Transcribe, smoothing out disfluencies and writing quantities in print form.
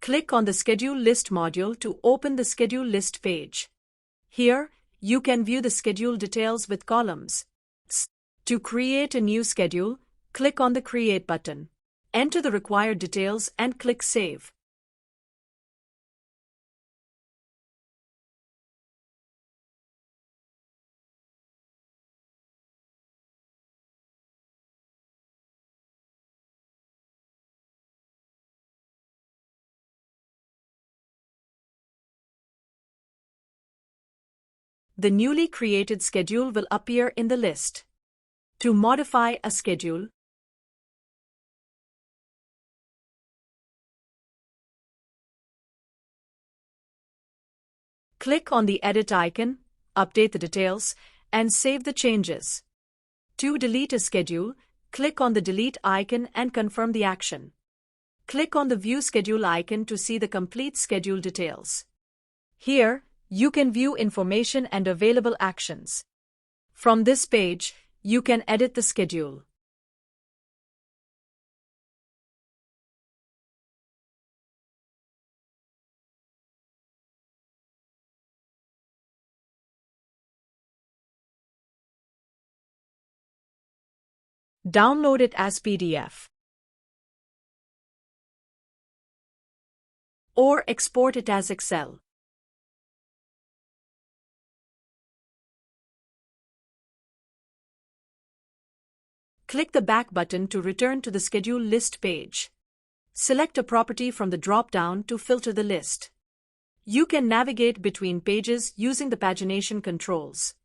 Click on the Schedule List module to open the Schedule List page. Here, you can view the schedule details with columns. To create a new schedule, click on the Create button. Enter the required details and click Save. The newly created schedule will appear in the list. To modify a schedule, click on the Edit icon, update the details, and save the changes. To delete a schedule, click on the Delete icon and confirm the action. Click on the View Schedule icon to see the complete schedule details. Here, you can view information and available actions. From this page, you can edit the schedule. Download it as PDF. Or export it as Excel. Click the Back button to return to the Schedule List page. Select a property from the drop-down to filter the list. You can navigate between pages using the pagination controls.